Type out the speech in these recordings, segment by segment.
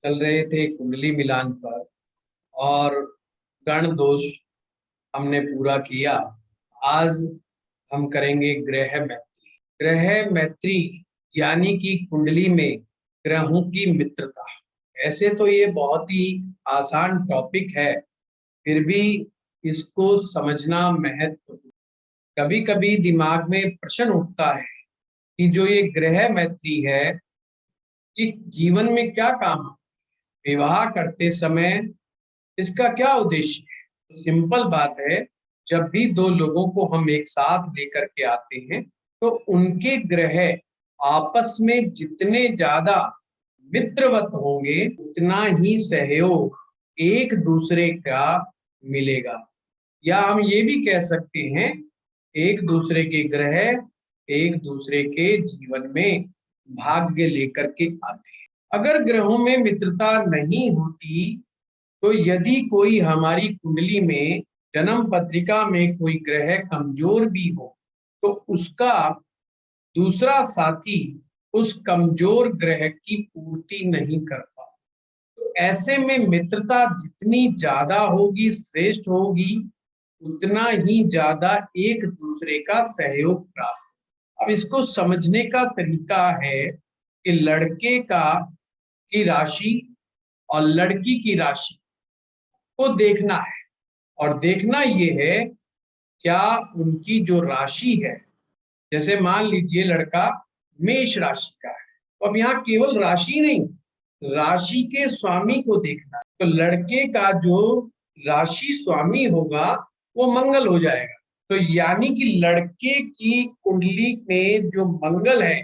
चल रहे थे कुंडली मिलान पर और गण दोष हमने पूरा किया। आज हम करेंगे ग्रह मैत्री। ग्रह मैत्री यानी कि कुंडली में ग्रहों की मित्रता। ऐसे तो ये बहुत ही आसान टॉपिक है, फिर भी इसको समझना महत्वपूर्ण। कभी कभी दिमाग में प्रश्न उठता है कि जो ये ग्रह मैत्री है कि जीवन में क्या काम है, विवाह करते समय इसका क्या उद्देश्य है। तो सिंपल बात है, जब भी दो लोगों को हम एक साथ लेकर के आते हैं तो उनके ग्रह आपस में जितने ज्यादा मित्रवत होंगे उतना ही सहयोग एक दूसरे का मिलेगा। या हम ये भी कह सकते हैं, एक दूसरे के ग्रह एक दूसरे के जीवन में भाग्य लेकर के आते हैं। अगर ग्रहों में मित्रता नहीं होती तो यदि कोई हमारी कुंडली में जन्म पत्रिका में कोई ग्रह कमजोर भी हो तो उसका दूसरा साथी उस कमजोर ग्रह की पूर्ति नहीं कर पाता। तो ऐसे में मित्रता जितनी ज्यादा होगी, श्रेष्ठ होगी, उतना ही ज्यादा एक दूसरे का सहयोग प्राप्त। अब इसको समझने का तरीका है कि लड़के का की राशि और लड़की की राशि को देखना है। और देखना ये है, क्या उनकी जो राशि है, जैसे मान लीजिए लड़का मेष राशि का है, तो अब यहाँ केवल राशि नहीं, राशि के स्वामी को देखना है। तो लड़के का जो राशि स्वामी होगा वो मंगल हो जाएगा। तो यानी कि लड़के की कुंडली में जो मंगल है,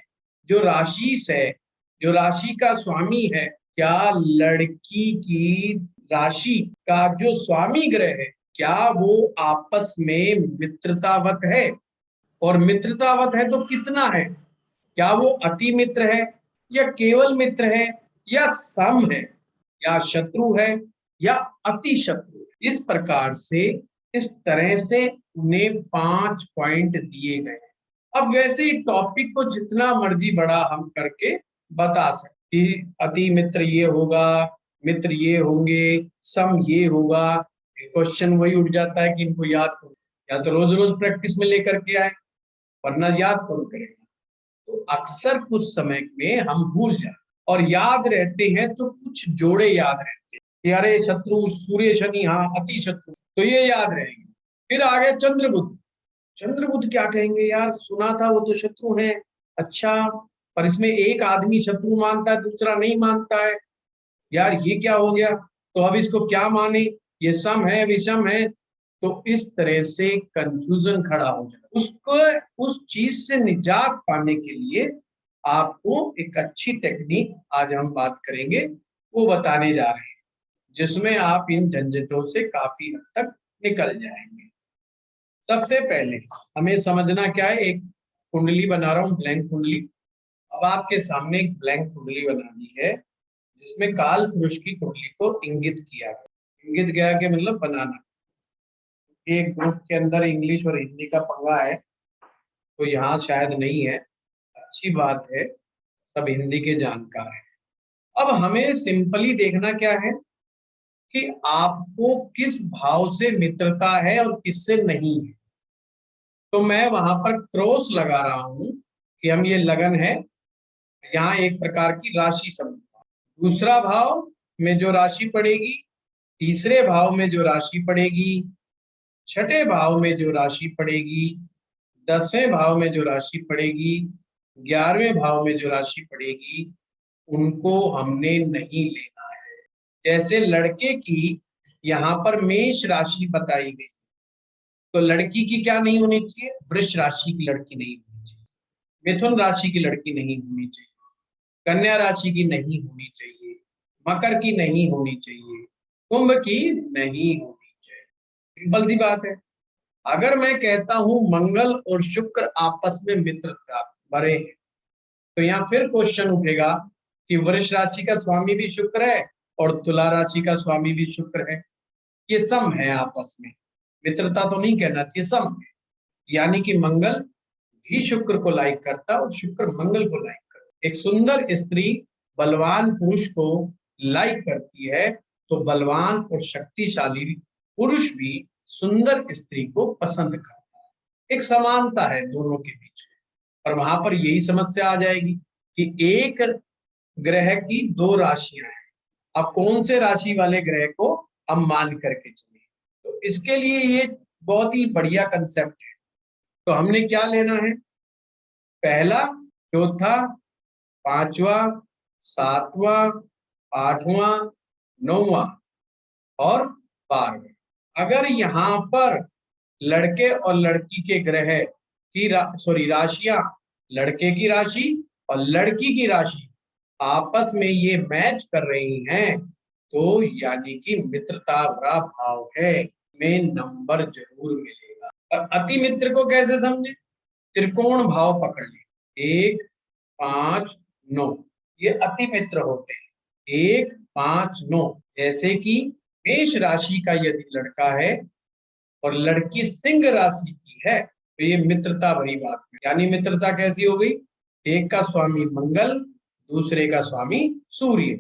जो राशि है, जो राशि का स्वामी है, क्या लड़की की राशि का जो स्वामी ग्रह है, क्या वो आपस में मित्रतावत है। और मित्रतावत है तो कितना है, क्या वो अति मित्र है या केवल मित्र है या सम है या शत्रु है या अति शत्रु। इस प्रकार से, इस तरह से उन्हें 5 पॉइंट दिए गए। अब वैसे ही टॉपिक को जितना मर्जी बड़ा हम करके बता सकते कि अति मित्र ये होगा, मित्र ये होंगे, सम ये होगा। क्वेश्चन वही उठ जाता है कि इनको याद करो, या तो रोज रोज प्रैक्टिस में लेकर के आए, वरना याद कौन करेगा। तो अक्सर कुछ समय में हम भूल जाते और याद रहते हैं तो कुछ जोड़े याद रहते हैं कि अरे शत्रु सूर्य शनि, हाँ अति शत्रु, तो ये याद रहेंगे। फिर आगे चंद्रबुध। चंद्रबुध क्या कहेंगे यार, सुना था वो तो शत्रु है। अच्छा, पर इसमें एक आदमी शत्रु मानता है, दूसरा नहीं मानता है, यार ये क्या हो गया। तो अब इसको क्या माने, ये सम है विषम है। तो इस तरह से कंफ्यूजन खड़ा हो जाए। उसको उस चीज से निजात पाने के लिए आपको एक अच्छी टेक्निक आज हम बात करेंगे, वो बताने जा रहे हैं, जिसमें आप इन झंझटों से काफी हद तक निकल जाएंगे। सबसे पहले हमें समझना क्या है, एक कुंडली बना रहा हूं, ब्लैंक कुंडली। अब आपके सामने एक ब्लैंक कुंडली बनानी है जिसमें काल पुरुष की कुंडली को इंगित किया गया। इंगित गया के मतलब बनाना। एक ग्रुप के अंदर इंग्लिश और हिंदी का पंगा है, तो यहाँ शायद नहीं है। अच्छी बात है, सब हिंदी के जानकार हैं। अब हमें सिंपली देखना क्या है कि आपको किस भाव से मित्रता है और किससे नहीं है। तो मैं वहां पर क्रॉस लगा रहा हूं कि हम ये लगन है, यहाँ एक प्रकार की राशि समझ। दूसरा भाव में जो राशि पड़ेगी, तीसरे भाव में जो राशि पड़ेगी, छठे भाव में जो राशि पड़ेगी, 10वें भाव में जो राशि पड़ेगी, 11वें भाव में जो राशि पड़ेगी, उनको हमने नहीं लेना है। जैसे लड़के की यहाँ पर मेष राशि बताई गई, तो लड़की की क्या नहीं होनी चाहिए, वृष राशि की लड़की नहीं होनी चाहिए, मिथुन राशि की लड़की नहीं होनी चाहिए, कन्या राशि की नहीं होनी चाहिए, मकर की नहीं होनी चाहिए, कुंभ की नहीं होनी चाहिए। सिंपल सी बात है। अगर मैं कहता हूं मंगल और शुक्र आपस में मित्रता बड़े हैं, तो यहाँ फिर क्वेश्चन उठेगा कि वृष राशि का स्वामी भी शुक्र है और तुला राशि का स्वामी भी शुक्र है, ये सम है आपस में। मित्रता तो नहीं कहना चाहिए, सम है। यानी कि मंगल भी शुक्र को लाइक करता और शुक्र मंगल को लाइक करता। एक सुंदर स्त्री बलवान पुरुष को लाइक करती है तो बलवान और शक्तिशाली पुरुष भी सुंदर स्त्री को पसंद करता है। एक समानता है दोनों के बीच में। और वहां पर यही समस्या आ जाएगी कि एक ग्रह की दो राशियां हैं, अब कौन से राशि वाले ग्रह को हम मान करके चले। तो इसके लिए ये बहुत ही बढ़िया कंसेप्ट है। तो हमने क्या लेना है, पहला, चौथा, पांचवा, सातवां, आठवां, नौवां और 12वां। अगर यहाँ पर लड़के और लड़की के ग्रह की राशियां, लड़के की राशि और लड़की की राशि आपस में ये मैच कर रही हैं, तो यानी कि मित्रता भरा भाव है, में नंबर जरूर मिलेगा। और अति मित्र को कैसे समझे, त्रिकोण भाव पकड़ लिए, 1, 5, 9, ये अति मित्र होते हैं। 1, 5, 9, जैसे कि मेष राशि का यदि लड़का है और लड़की सिंह राशि की है तो ये मित्रता भरी बात है। यानी मित्रता कैसी हो गई, एक का स्वामी मंगल, दूसरे का स्वामी सूर्य,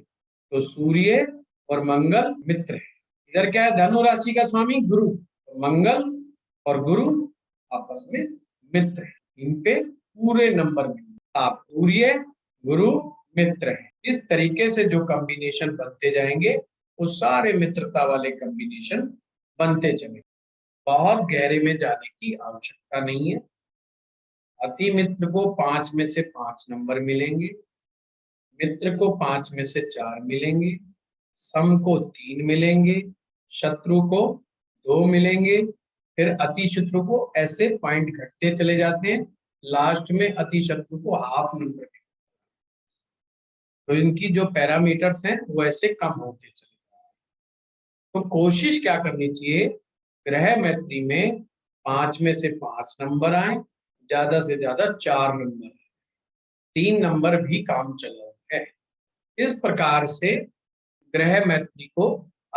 तो सूर्य और मंगल मित्र है। इधर क्या है, धनु राशि का स्वामी गुरु, तो मंगल और गुरु आपस में मित्र है। इन पे पूरे नंबर में आप सूर्य गुरु मित्र है। इस तरीके से जो कॉम्बिनेशन बनते जाएंगे वो सारे मित्रता वाले कॉम्बिनेशन बनते चले। बहुत गहरे में जाने की आवश्यकता नहीं है। अति मित्र को 5 में से 5 नंबर मिलेंगे, मित्र को 5 में से 4 मिलेंगे, सम को 3 मिलेंगे, शत्रु को 2 मिलेंगे, फिर अति शत्रु को ऐसे पॉइंट घटते चले जाते हैं, लास्ट में अति शत्रु को हाफ नंबर। तो इनकी जो पैरामीटर्स हैं वो ऐसे कम होते चले जाते हैं। तो कोशिश क्या करनी चाहिए, ग्रह मैत्री में 5 में से 5 नंबर आए, ज्यादा से ज्यादा 4 नंबर, 3 नंबर भी काम चला है। इस प्रकार से ग्रह मैत्री को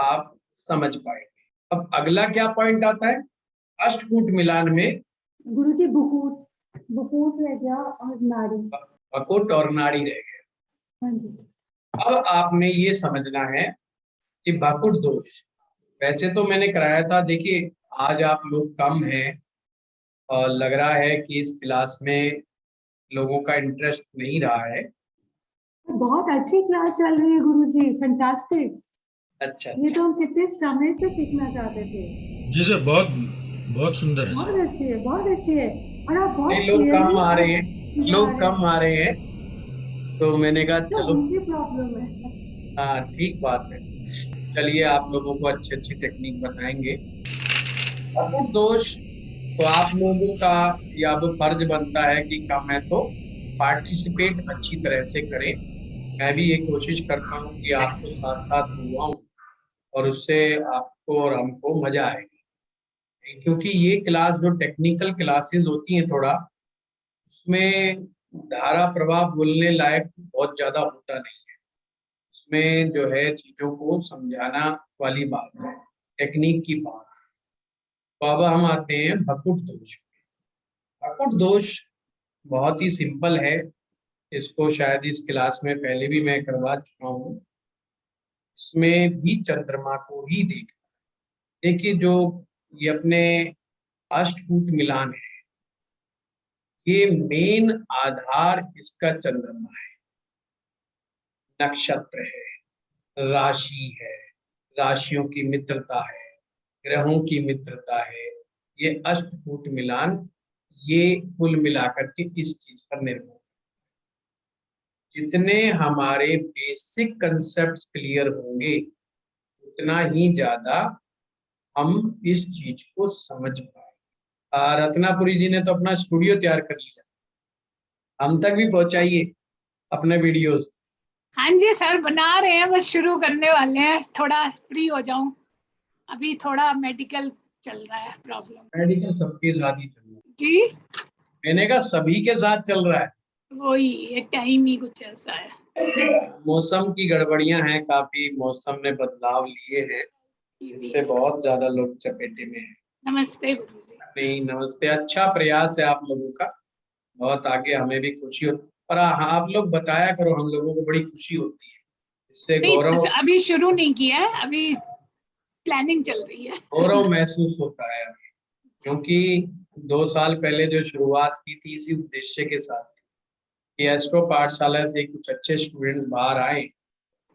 आप समझ पाएंगे। अब अगला क्या पॉइंट आता है, अष्टकूट मिलान में गुरुजी भकुट भकुट रह गया और नाड़ी, भकुट और नाड़ी रह गया। हाँ जी। अब आपने ये समझना है कि भकुट दोष, वैसे तो मैंने कराया था, देखिए आज आप लोग कम हैं और लग रहा है कि इस क्लास में लोगों का इंटरेस्ट नहीं रहा है। बहुत अच्छी क्लास चल रही है गुरुजी, फैंटास्टिक। अच्छा, ये तो हम कितने समय से सीखना चाहते थे। जी सर, बहुत बहुत सुंदर है। बहुत अच्छी है, बहुत अच्छी है। और आप बहुत लोग कम आ रहे क्लियरली हैं, लोग कम आ रहे हैं, तो मैंने कहा तो चलो। उनकी प्रॉब्लम है। हाँ ठीक बात है, चलिए आप लोगों को अच्छी अच्छी टेक्निक बताएंगे। अकुट दोष तो आप लोगों का ये अब फर्ज बनता है कि कम है तो पार्टिसिपेट अच्छी तरह से करें। मैं भी ये कोशिश करता हूँ कि आपको साथ साथ बुलवाऊं और उससे आपको और हमको मजा आएगी, क्योंकि ये क्लास जो टेक्निकल क्लासेस होती हैं थोड़ा, उसमें धारा प्रवाह बोलने लायक बहुत ज्यादा होता नहीं है। उसमें जो है चीजों को समझाना वाली बात है, टेक्निक की बात है। तो अब हम आते हैं भकुट दोष पे। भकुट दोष बहुत ही सिंपल है, इसको शायद इस क्लास में पहले भी मैं करवा चुका हूँ। इसमें भी चंद्रमा को ही देखिए जो ये अपने अष्टकूट मिलान है, ये मेन आधार इसका चंद्रमा है, नक्षत्र है, राशि है, राशियों की मित्रता है, ग्रहों की मित्रता है। ये अष्टकूट मिलान ये कुल मिलाकर के इस चीज पर निर्भर। जितने हमारे बेसिक कंसेप्ट क्लियर होंगे उतना ही ज्यादा हम इस चीज को समझ पाए। रत्नापुरी जी ने तो अपना स्टूडियो तैयार कर लिया, हम तक भी पहुंचाइए अपने वीडियोस। हाँ जी सर, बना रहे हैं, बस शुरू करने वाले हैं, थोड़ा फ्री हो जाऊं, अभी थोड़ा मेडिकल चल रहा है प्रॉब्लम। मेडिकल सबके साथ ही चल रहा है जी, मैंने कहा सभी के साथ चल रहा है। वही ये टाइम ही कुछ ऐसा है। मौसम की गड़बड़ियां हैं, काफी मौसम ने बदलाव लिए हैं, इससे बहुत ज्यादा लोग चपेटे में हैं। नमस्ते गुरुजी। नहीं नमस्ते, अच्छा प्रयास है आप लोगों का, बहुत आगे हमें भी खुशी हो। और हाँ, आप लोग बताया करो, हम लोगों को बड़ी खुशी होती है इससे नहीं, गौरव अभी शुरू नहीं किया है, अभी प्लानिंग चल रही है। गौरव महसूस होता है अभी, क्योंकि 2 साल पहले जो शुरुआत की थी इसी उद्देश्य के साथ कि एस्ट्रो पाठशाला से कुछ अच्छे स्टूडेंट्स बाहर आए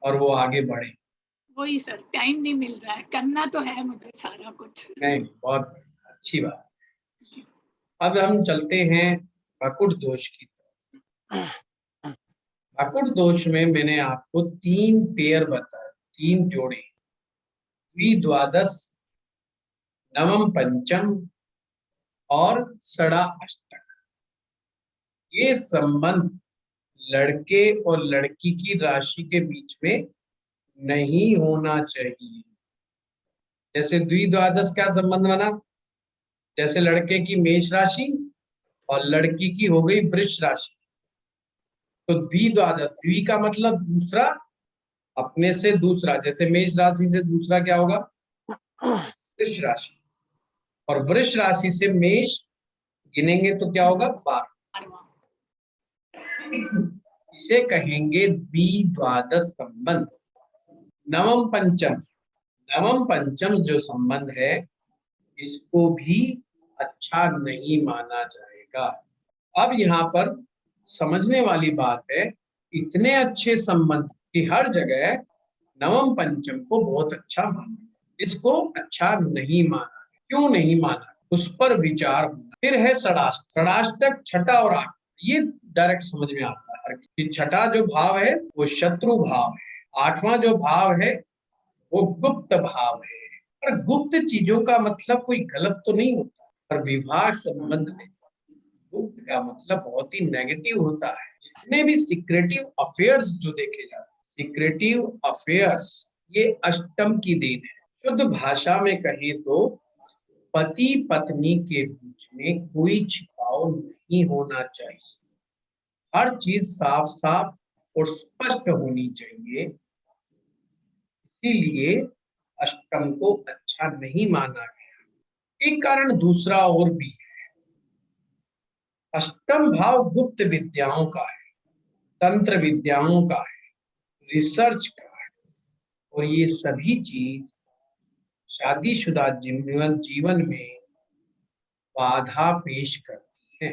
और वो आगे बढ़े। वही सर, टाइम नहीं मिल रहा है, करना तो है मुझे सारा कुछ। नहीं, बहुत अच्छी बात। अब हम चलते हैं भकुट दोष की तरफ। भकुट दोष में मैंने आपको 3 पेयर बताए, 3 जोड़े, द्विद्वादश, नवम पंचम और षड़ा अष्टक। ये संबंध लड़के और लड़की की राशि के बीच में नहीं होना चाहिए। जैसे द्विद्वादश क्या संबंध बना? जैसे लड़के की मेष राशि और लड़की की हो गई वृष राशि, तो द्विद्वादश, द्वि का मतलब दूसरा, अपने से दूसरा, जैसे मेष राशि से दूसरा क्या होगा? वृष राशि, और वृष राशि से मेष गिनेंगे तो क्या होगा? 12। इसे कहेंगे द्विद्वादश संबंध। नवम पंचम, नवम पंचम जो संबंध है इसको भी अच्छा नहीं माना जाएगा। अब यहाँ पर समझने वाली बात है, इतने अच्छे संबंध की हर जगह नवम पंचम को बहुत अच्छा माना, इसको अच्छा नहीं माना। क्यों नहीं माना, उस पर विचार होना। फिर है षडाष्टक, षडाष्टक छठा और आठ, ये डायरेक्ट समझ में आता है कि छठा जो भाव है वो शत्रु भाव है, आठवां जो भाव है वो गुप्त भाव है। पर गुप्त चीजों का मतलब कोई गलत तो नहीं होता, पर विवाह संबंध में गुप्त का मतलब बहुत ही नेगेटिव होता है। जितने भी सीक्रेटिव अफेयर्स जो देखे जाते हैं, सीक्रेटिव अफेयर्स, ये अष्टम की देन है। शुद्ध भाषा में कहें तो पति पत्नी के बीच में कोई छिपाव नहीं होना चाहिए, हर चीज साफ साफ और स्पष्ट होनी चाहिए। इसीलिए अष्टम को अच्छा नहीं माना गया। एक कारण दूसरा और भी है। अष्टम भाव गुप्त विद्याओं का है, तंत्र विद्याओं का है, रिसर्च का है, और ये सभी चीज शादीशुदा जीवन में बाधा पेश करती है।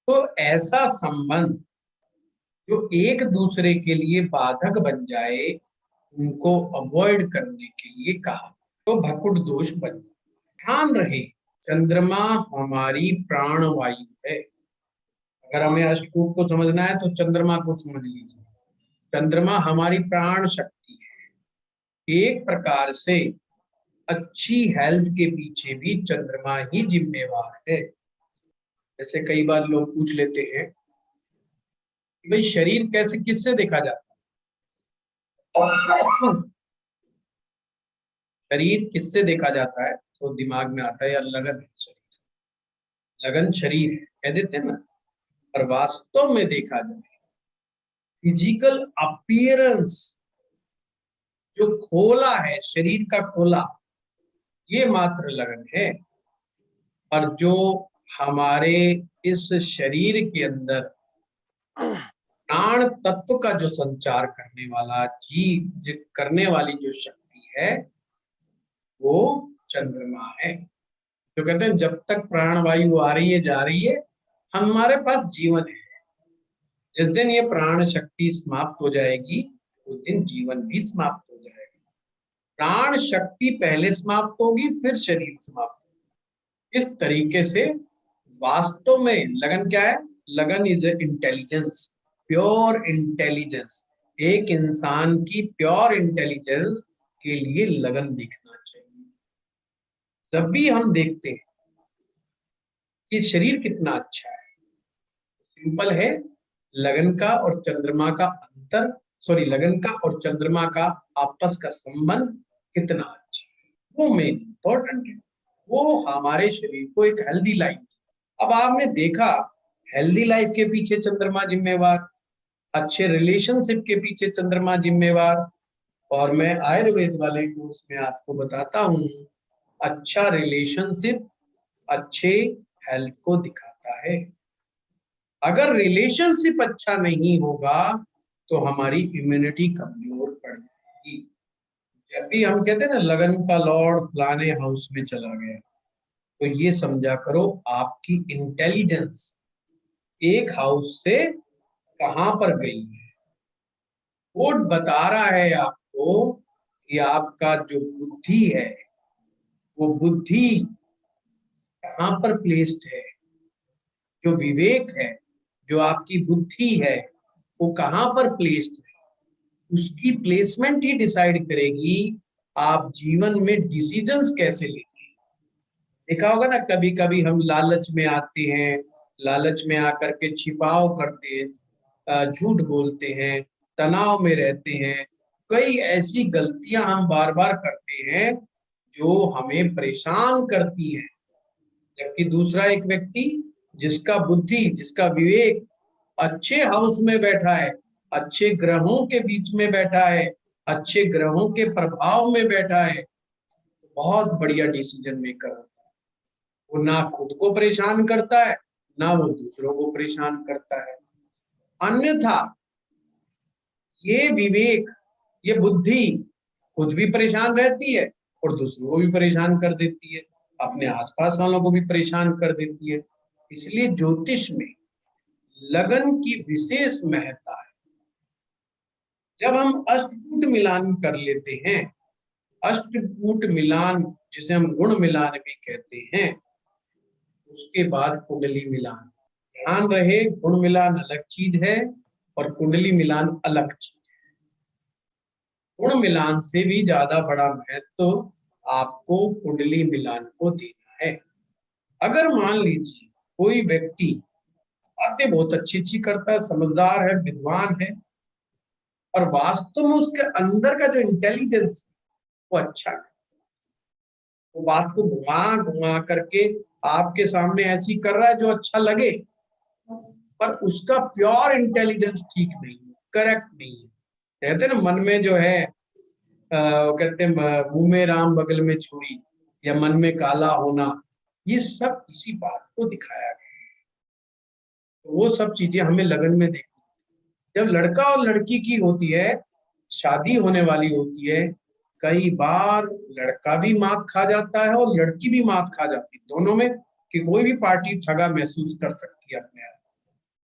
तो ऐसा संबंध जो एक दूसरे के लिए बाधक बन जाए, उनको अवॉइड करने के लिए कहा, तो भकुट दोष बन जाए। ध्यान रहे, चंद्रमा हमारी प्राण वायु है। अगर हमें अष्टकूट को समझना है तो चंद्रमा को समझ लीजिए। चंद्रमा हमारी प्राण शक्ति है। एक प्रकार से अच्छी हेल्थ के पीछे भी चंद्रमा ही जिम्मेवार है। जैसे कई बार लोग पूछ लेते हैं कि भाई शरीर कैसे, किससे देखा जाता है? शरीर किससे देखा जाता है? तो दिमाग में आता है यार लगन शरीर, लगन शरीर है कह देते हैं ना, पर वास्तव में देखा जाए फिजिकल अपीयरेंस, जो खोला है शरीर का खोला, ये मात्र लगन है। और जो हमारे इस शरीर के अंदर प्राण तत्व का जो संचार करने वाला करने वाली जो शक्ति है वो चंद्रमा है। जो कहते हैं जब तक प्राणवायु आ रही है जा रही है हमारे पास जीवन है। जिस दिन ये प्राण शक्ति समाप्त हो जाएगी उस दिन जीवन भी समाप्त हो जाएगा। प्राण शक्ति पहले समाप्त होगी फिर शरीर समाप्त होगा। इस तरीके से वास्तव में लगन क्या है? लगन इज इंटेलिजेंस, प्योर इंटेलिजेंस। एक इंसान की प्योर इंटेलिजेंस के लिए लगन दिखना चाहिए। जब भी हम देखते हैं कि शरीर कितना अच्छा है, सिंपल है, लगन का और चंद्रमा का अंतर, सॉरी लगन का और चंद्रमा का आपस का संबंध कितना अच्छा है, वो मेन इंपॉर्टेंट है। वो हमारे शरीर को एक हेल्दी लाइफ। अब आपने देखा हेल्दी लाइफ के पीछे चंद्रमा जिम्मेवार, अच्छे रिलेशनशिप के पीछे चंद्रमा जिम्मेवार। और मैं आयुर्वेद वाले कोर्स में आपको बताता हूँ, अच्छा रिलेशनशिप अच्छे हेल्थ को दिखाता है। अगर रिलेशनशिप अच्छा नहीं होगा तो हमारी इम्यूनिटी कमजोर पड़ जाएगी। जब भी हम कहते हैं ना लगन का लॉर्ड फलाने हाउस में चला गया, तो ये समझा करो आपकी इंटेलिजेंस एक हाउस से कहां पर गई है। वो बता रहा है आपको कि आपका जो बुद्धि है वो बुद्धि कहां पर प्लेस्ड है, जो विवेक है, जो आपकी बुद्धि है वो कहां पर प्लेस्ड है। उसकी प्लेसमेंट ही डिसाइड करेगी आप जीवन में डिसीजंस कैसे लेंगे। देखा होगा ना, कभी कभी हम लालच में आते हैं, लालच में आकर के छिपाव करते हैं, झूठ बोलते हैं, तनाव में रहते हैं, कई ऐसी गलतियां हम बार बार करते हैं जो हमें परेशान करती हैं। जबकि दूसरा एक व्यक्ति जिसका बुद्धि, जिसका विवेक अच्छे हाउस में बैठा है, अच्छे ग्रहों के बीच में बैठा है, अच्छे ग्रहों के प्रभाव में बैठा है, बहुत बढ़िया डिसीजन मेकर होता है। वो ना खुद को परेशान करता है, ना वो दूसरों को परेशान करता है। अन्यथा ये विवेक, ये बुद्धि खुद भी परेशान रहती है और दूसरों को भी परेशान कर देती है, अपने आसपास वालों को भी परेशान कर देती है। इसलिए ज्योतिष में लगन की विशेष महत्ता है। जब हम अष्टकूट मिलान कर लेते हैं, अष्टकूट मिलान जिसे हम गुण मिलान भी कहते हैं, उसके बाद कुंडली मिलान। ध्यान रहे, गुण मिलान अलग चीज है और कुंडली मिलान अलग चीज है। गुण मिलान से भी ज्यादा बड़ा महत्व आपको कुंडली मिलान को देना है। अगर मान लीजिए कोई व्यक्ति बातें बहुत अच्छी अच्छी करता है, समझदार है, विद्वान है, और वास्तव में उसके अंदर का जो इंटेलिजेंस वो अच्छा है, वो बात को घुमा घुमा करके आपके सामने ऐसी कर रहा है जो अच्छा लगे, पर उसका प्योर इंटेलिजेंस ठीक नहीं है, करेक्ट नहीं है। कहते हैं ना, मन में जो है वो कहते हैं मुंह में राम बगल में छुरी, या मन में काला होना, ये सब इसी बात को दिखाया गया है। तो वो सब चीजें हमें लगन में देखनी। जब लड़का और लड़की की होती है, शादी होने वाली होती है, कई बार लड़का भी मात खा जाता है और लड़की भी मात खा जाती है, दोनों में कि कोई भी पार्टी ठगा महसूस कर सकती है अपने आप।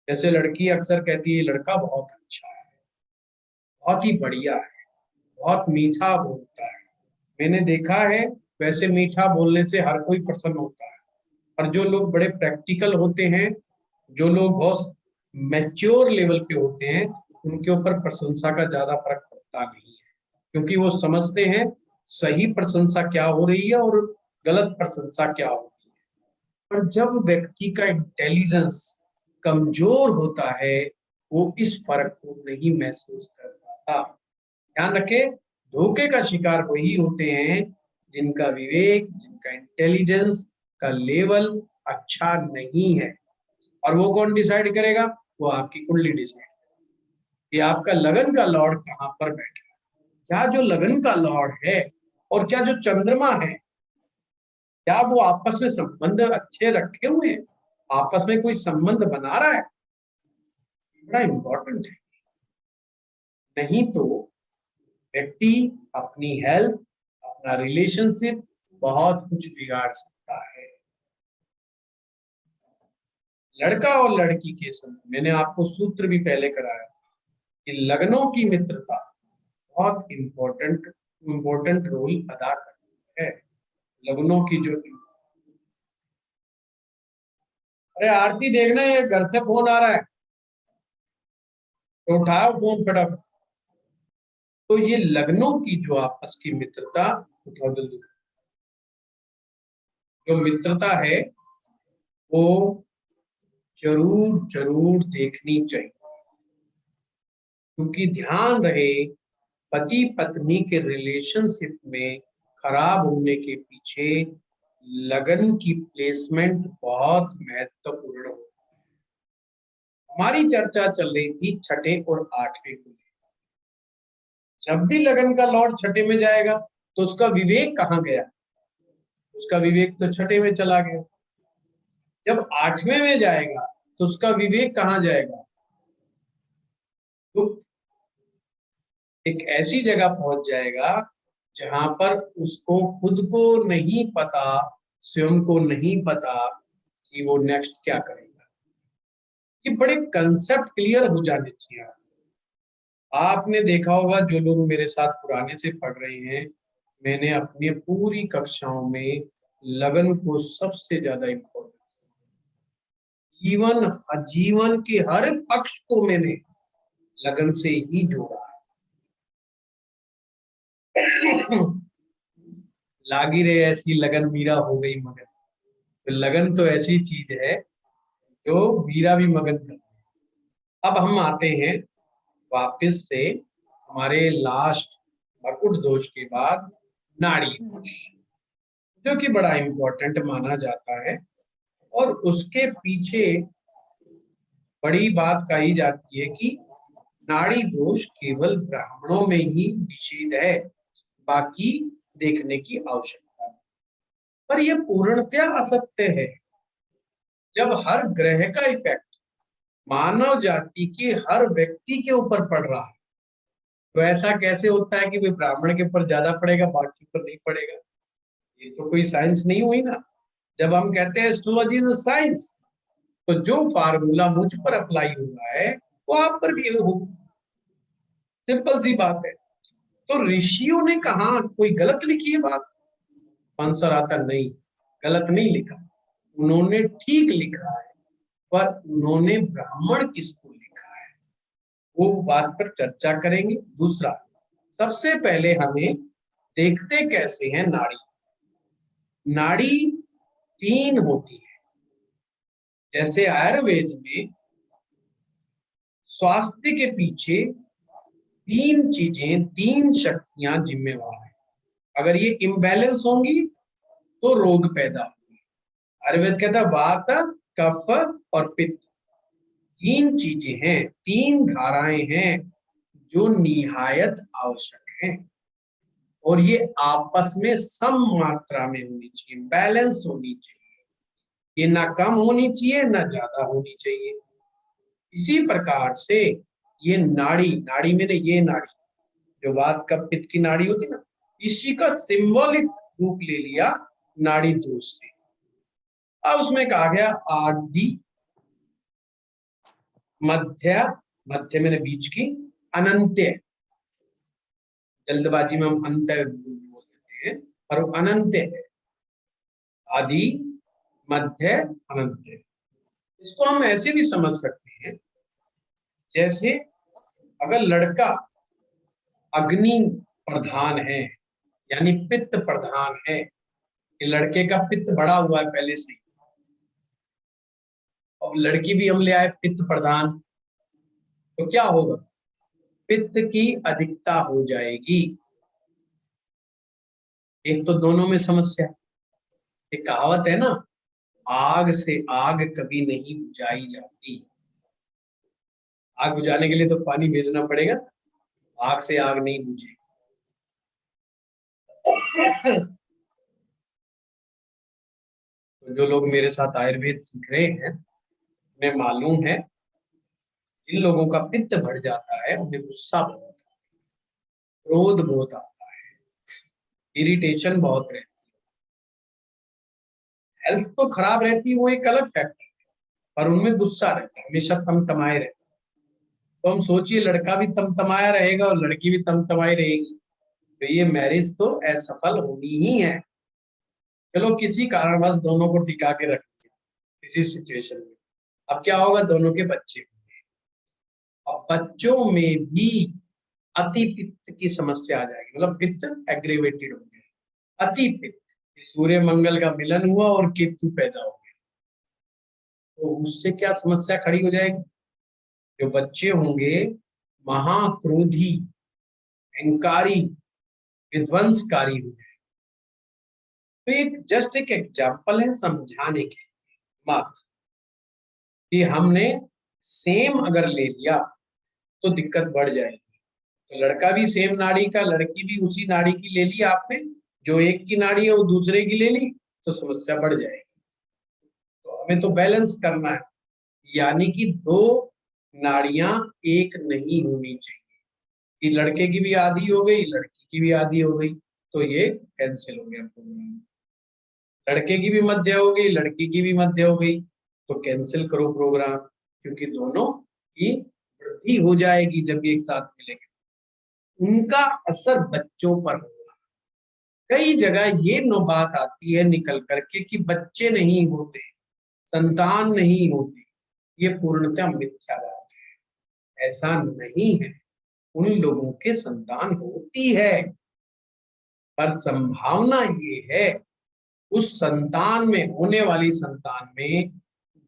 जैसे लड़की अक्सर कहती है लड़का बहुत अच्छा है, बहुत ही बढ़िया है, बहुत मीठा बोलता है। मैंने देखा है, वैसे मीठा बोलने से हर कोई प्रसन्न होता है, और जो लोग बड़े प्रैक्टिकल होते हैं, जो लोग बहुत मैच्योर लेवल पे होते हैं, उनके ऊपर प्रशंसा का ज्यादा फर्क पड़ता नहीं है, क्योंकि वो समझते हैं सही प्रशंसा क्या हो रही है और गलत प्रशंसा क्या हो रही है। पर जब व्यक्ति का इंटेलिजेंस कमजोर होता है, वो इस फर्क को नहीं महसूस कर पाता। ध्यान रखें, धोखे का शिकार वही होते हैं जिनका विवेक, जिनका इंटेलिजेंस का लेवल अच्छा नहीं है। और वो कौन डिसाइड करेगा? वो आपकी कुंडली डिसाइड कि आपका लगन का लॉर्ड कहां पर बैठा है। क्या जो लगन का लॉर्ड है और क्या जो चंद्रमा है, क्या वो आपस में संबंध अच्छे रखे हुए हैं, आपस में कोई संबंध बना रहा है? बड़ा इंपॉर्टेंट है। नहीं तो व्यक्ति अपनी हेल्थ, अपना रिलेशनशिप बहुत कुछ बिगाड़ सकता है। लड़का और लड़की के समय, मैंने आपको सूत्र भी पहले कराया कि लगनों की मित्रता बहुत इंपॉर्टेंट रोल अदा करती है। लगनों की जो, अरे आरती देखना, ये घर से फोन आ रहा है, तो उठाओ फोन फटाफट। तो ये लगनों की जो आपस की मित्रता, उठाओ जल्दी, जो मित्रता है वो जरूर जरूर देखनी चाहिए। क्योंकि ध्यान रहे, पति पत्नी के रिलेशनशिप में खराब होने के पीछे लगन की प्लेसमेंट बहुत महत्वपूर्ण होती है। हमारी चर्चा चल रही थी छठे और आठवें को। जब भी लगन का लॉर्ड छठे में जाएगा तो उसका विवेक कहाँ गया? उसका विवेक तो छठे में चला गया। जब आठवें में जाएगा तो उसका विवेक कहाँ जाएगा? तो एक ऐसी जगह पहुंच जाएगा जहां पर उसको खुद को नहीं पता, स्वयं को नहीं पता कि वो नेक्स्ट क्या करेगा। ये बड़े कंसेप्ट क्लियर हो जाने चाहिए। आपने देखा होगा, जो लोग मेरे साथ पुराने से पढ़ रहे हैं, मैंने अपनी पूरी कक्षाओं में लगन को सबसे ज्यादा इम्पोर्टेंट, जीवन के हर पक्ष को मैंने लगन से ही जोड़ा है। लागी रे ऐसी लगन मीरा हो गई मगन। तो लगन तो ऐसी चीज है जो मीरा भी मगन कर। अब हम आते हैं वापस से हमारे लास्ट मकुट दोष के बाद नाड़ी दोष, जो कि बड़ा इंपॉर्टेंट माना जाता है। और उसके पीछे बड़ी बात कही जाती है कि नाड़ी दोष केवल ब्राह्मणों में ही निषेध है, बाकी देखने की आवश्यकता है। पर यह पूर्णतया असत्य है। जब हर ग्रह का इफेक्ट मानव जाति के हर व्यक्ति के ऊपर पड़ रहा है, तो ऐसा कैसे होता है कि वे ब्राह्मण के ऊपर ज्यादा पड़ेगा, बाकी पर नहीं पड़ेगा? ये तो कोई साइंस नहीं हुई ना। जब हम कहते हैं एस्ट्रोलॉजी इज साइंस, तो जो फार्मूला मुझ पर अप्लाई हुआ है वो आप पर भी हो। सिंपल सी बात है। तो ऋषियों ने कहा कोई गलत लिखी है बात? आंसर आता नहीं, गलत नहीं लिखा, उन्होंने ठीक लिखा है। पर उन्होंने ब्राह्मण किसको लिखा है, वो बात पर चर्चा करेंगे। दूसरा, सबसे पहले हमें देखते कैसे हैं नाड़ी। नाड़ी 3 होती है। जैसे आयुर्वेद में स्वास्थ्य के पीछे 3 चीजें, 3 शक्तियां जिम्मेवार है। अगर ये इम्बैलेंस होंगी तो रोग पैदा होंगे। आयुर्वेद कहता है वात, कफ और पित्त 3 चीजें हैं, 3 धाराएं हैं जो निहायत आवश्यक हैं। और ये आपस में सम मात्रा में होनी चाहिए, बैलेंस होनी चाहिए। ये ना कम होनी चाहिए ना ज्यादा होनी चाहिए। इसी प्रकार से ये नाड़ी, नाड़ी में ये नाड़ी जो वात कफ पित्त की नाड़ी होती ना, इसी का सिंबॉलिक रूप ले लिया नाड़ी दोष से। अब उसमें कहा गया आदि, मध्य, मध्य मैंने बीच की, अनंत्य, जल्दबाजी में हम अंत बोल देते हैं पर वो अनंत्य है। आदि, मध्य, अनंत्य। इसको हम ऐसे भी समझ सकते हैं, जैसे अगर लड़का अग्नि प्रधान है यानी पित्त प्रधान है, कि लड़के का पित्त बढ़ा हुआ है पहले से, और लड़की भी हम ले आए पित्त प्रधान, तो क्या होगा? पित्त की अधिकता हो जाएगी। एक तो दोनों में समस्या। एक कहावत है ना, आग से आग कभी नहीं बुझाई जाती। आग बुझाने के लिए तो पानी भेजना पड़ेगा, आग से आग नहीं बुझेगी। तो जो लोग मेरे साथ आयुर्वेद सीख रहे हैं, उन्हें मालूम है, जिन लोगों का पित्त बढ़ जाता है उन्हें गुस्सा बहुत आता है, क्रोध बहुत आता है, इरिटेशन बहुत रहती है। हेल्थ तो खराब रहती है, वो एक अलग फैक्टर है, पर उनमें गुस्सा रहता है, हमेशा तमतमाए रहते हैं। तो हम सोचिए, लड़का भी तमतमाया रहेगा और लड़की भी तमतमाई रहेगी, तो ये मैरिज तो असफल होनी ही है। चलो किसी कारणवश दोनों को टिका के रख दिया किसी सिचुएशन में, अब क्या होगा? दोनों के बच्चे होंगे, और बच्चों में भी अति पित्त की समस्या आ जाएगी, मतलब पित्त एग्रेवेटेड हो गया, अति पित्त। सूर्य मंगल का मिलन हुआ और केतु पैदा हो गया, तो उससे क्या समस्या खड़ी हो जाएगी? जो बच्चे होंगे महाक्रोधी, अहंकारी, विध्वंसकारी हो गए। तो एक जस्ट एक एग्जाम्पल है समझाने के मात्र, कि हमने सेम अगर ले लिया तो दिक्कत बढ़ जाएगी। तो लड़का भी सेम नाड़ी का, लड़की भी उसी नाड़ी की ले ली आपने, जो एक की नाड़ी है वो दूसरे की ले ली, तो समस्या बढ़ जाएगी। तो हमें तो बैलेंस करना है, यानी कि 2 नाड़ियां एक नहीं होनी चाहिए। कि लड़के की भी आधी हो गई, लड़की की भी आधी हो गई, तो ये कैंसिल हो गया प्रोग्राम। लड़के की भी मध्य हो गई, लड़की की भी मध्य हो गई, तो कैंसिल करो प्रोग्राम, क्योंकि दोनों की वृद्धि हो जाएगी जब ये एक साथ मिलेंगे। उनका असर बच्चों पर होगा। कई जगह ये बात आती है निकल करके कि बच्चे नहीं होते, संतान नहीं होती। ये पूर्णतः मिथ्या बात है, ऐसा नहीं है। उन लोगों के संतान होती है, पर संभावना ये है उस संतान में, होने वाली संतान में,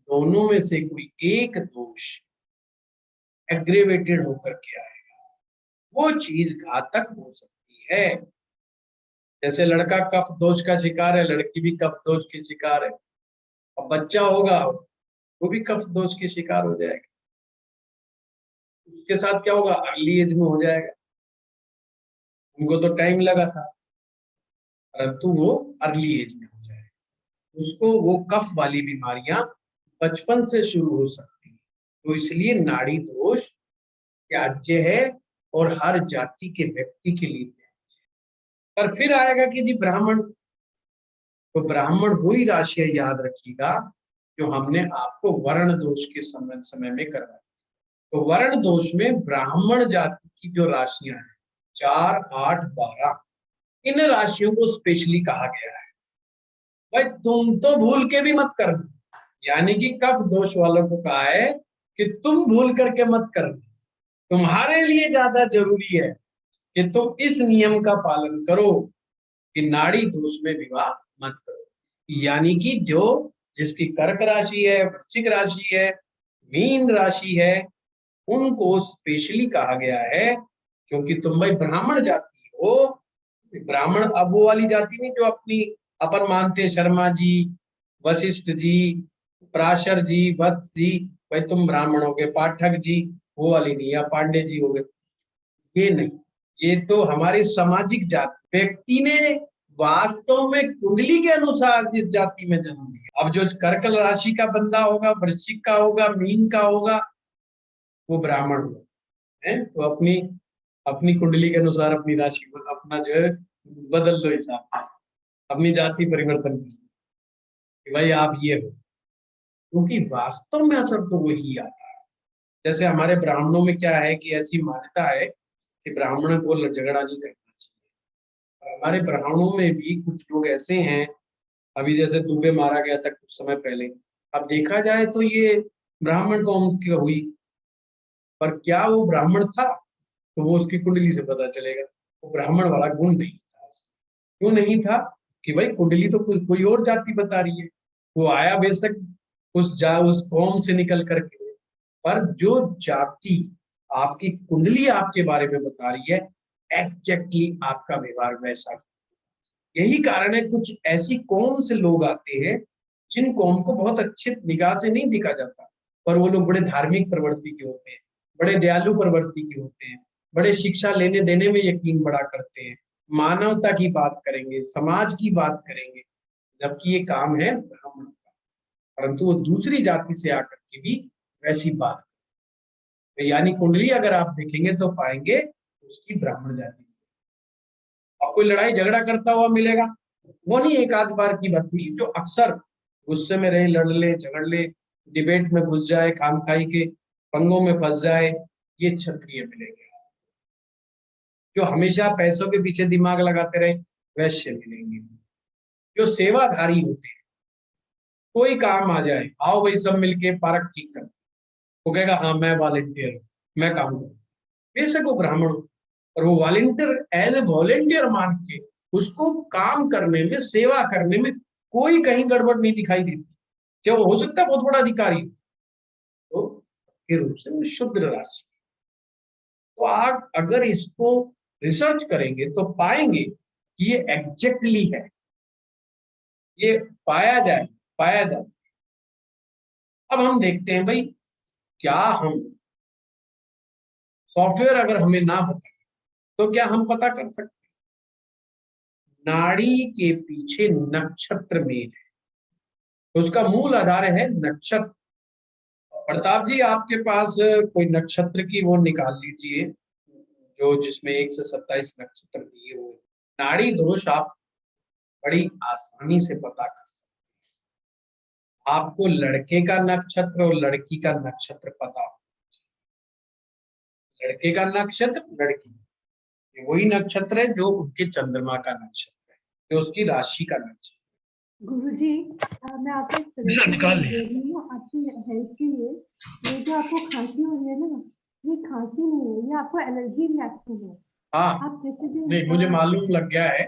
दोनों में से कोई एक दोष एग्रेवेटेड होकर के आएगा, वो चीज घातक हो सकती है। जैसे लड़का कफ दोष का शिकार है, लड़की भी कफ दोष की शिकार है, और बच्चा होगा वो भी कफ दोष की शिकार हो जाएगा। उसके साथ क्या होगा, अर्ली एज में हो जाएगा। उनको तो टाइम लगा था, परंतु वो अर्ली एज में हो जाएगा। उसको वो कफ वाली बीमारियां बचपन से शुरू हो सकती है। तो इसलिए नाड़ी दोष त्याज्य है, और हर जाति के व्यक्ति के लिए त्याज्य है। पर फिर आएगा कि जी ब्राह्मण, तो ब्राह्मण वही राशियां याद रखिएगा जो हमने आपको वर्ण दोष के समय में करवाया। तो वर्ण दोष में ब्राह्मण जाति की जो राशियां हैं 4, 8, 12, इन राशियों को स्पेशली कहा गया है, भाई तुम तो भूल के भी मत करना। यानी कि कफ दोष वालों को कहा है कि तुम भूल करके मत करना, तुम्हारे लिए ज्यादा जरूरी है कि तुम इस नियम का पालन करो कि नाड़ी दोष में विवाह मत करो। यानी कि जो जिसकी कर्क राशि है, वृश्चिक राशि है, मीन राशि है, उनको स्पेशली कहा गया है, क्योंकि तुम भाई ब्राह्मण जाति हो। ब्राह्मण अब वो वाली जाति नहीं जो अपनी अपन मानते, शर्मा जी, वशिष्ठ जी, पराशर जी, वत्स जी, भाई तुम ब्राह्मण हो गए, पाठक जी, वो वाली नहीं, या पांडे जी हो गए, ये नहीं। ये तो हमारी सामाजिक जाति, व्यक्ति ने वास्तव में कुंडली के अनुसार जिस जाति में जन्म लिया। अब जो कर्क राशि का बंदा होगा, वृश्चिक का होगा, मीन का होगा, वो ब्राह्मण होगा, है तो अपनी अपनी कुंडली के अनुसार अपनी राशि को अपना जो है बदल लो हिसाब, अपनी जाति परिवर्तन कर लो कि भाई आप ये हो, क्योंकि वास्तव में असर तो वही आता है। जैसे हमारे ब्राह्मणों में क्या है कि ऐसी मान्यता है कि ब्राह्मण को झगड़ा नहीं करना चाहिए। हमारे ब्राह्मणों में भी कुछ लोग ऐसे हैं, अभी जैसे दुबे मारा गया था कुछ समय पहले, अब देखा जाए तो ये ब्राह्मण कौम की हुई, पर क्या वो ब्राह्मण था, तो वो उसकी कुंडली से पता चलेगा वो ब्राह्मण वाला गुण नहीं था। क्यों नहीं था, कि भाई कुंडली तो कोई और जाति बता रही है, वो आया बेशक उस कौम से निकल करके, पर जो जाति आपकी कुंडली आपके बारे में बता रही है, एग्जैक्टली आपका व्यवहार वैसा। यही कारण है कुछ ऐसी कौम से लोग आते हैं जिन कौम को बहुत अच्छे निगाह से नहीं देखा जाता, पर वो लोग बड़े धार्मिक प्रवृत्ति के होते हैं, बड़े दयालु प्रवृत्ति के होते हैं, बड़े शिक्षा लेने देने में यकीन बड़ा करते हैं, मानवता की बात करेंगे, समाज की बात करेंगे, जबकि ये काम है ब्राह्मण का, परंतु वो दूसरी जाति से आकर के भी वैसी बात। तो यानी कुंडली अगर आप देखेंगे तो पाएंगे उसकी ब्राह्मण जाति। और कोई लड़ाई झगड़ा करता हुआ मिलेगा, वो नहीं एक आध बार की बात हुई, जो अक्सर गुस्से में रहे, लड़ ले, झगड़ ले, डिबेट में घुस जाए, खामखाई के पंगों में फंस जाए, ये क्षत्रिय मिलेंगे। जो हमेशा पैसों के पीछे दिमाग लगाते रहे, वैश्य मिलेंगे। जो सेवाधारी होते हैं, कोई काम आ जाए, आओ भाई सब मिलके पार्क ठीक कर, वो कहेगा हाँ मैं वॉलेंटियर हूँ, मैं काम करूँ, बेशक वो ब्राह्मण हो, और वो वॉलेंटियर एज ए वॉलेंटियर मान के उसको काम करने में, सेवा करने में कोई कहीं गड़बड़ नहीं दिखाई देती। क्या वो हो सकता है बहुत बड़ा अधिकारी, तो के रूप से वो शुद्ध राशि। तो आप अगर इसको रिसर्च करेंगे तो पाएंगे कि ये एग्जैक्टली है, ये पाया जाए। अब हम देखते हैं भाई, क्या हम सॉफ्टवेयर अगर हमें ना बताए तो क्या हम पता कर सकते हैं? नाड़ी के पीछे नक्षत्र मेल है, तो उसका मूल आधार है नक्षत्र। प्रताप जी आपके पास कोई नक्षत्र की वो निकाल लीजिए, जो जिसमें 1 से 27 नक्षत्र दिए हुए। नाड़ी दोष आप बड़ी आसानी से पता कर सकते हैं। आपको लड़के का नक्षत्र और लड़की का नक्षत्र पता हो। लड़के का नक्षत्र, लड़की, ये वही नक्षत्र है जो उनके चंद्रमा का नक्षत्र है, जो उसकी राशि का नक्षत्र। गुरुजी, मैं आपको एक इसे सजेशन निकाल दे लिया। रही हूँ आपकी हेल्प के लिए। ये जो आपको खांसी हो रही है ना, ये खांसी नहीं है, ये आपको एलर्जी रिएक्शन है। हाँ, आप किसी दिन नहीं मुझे मालूम लग गया है।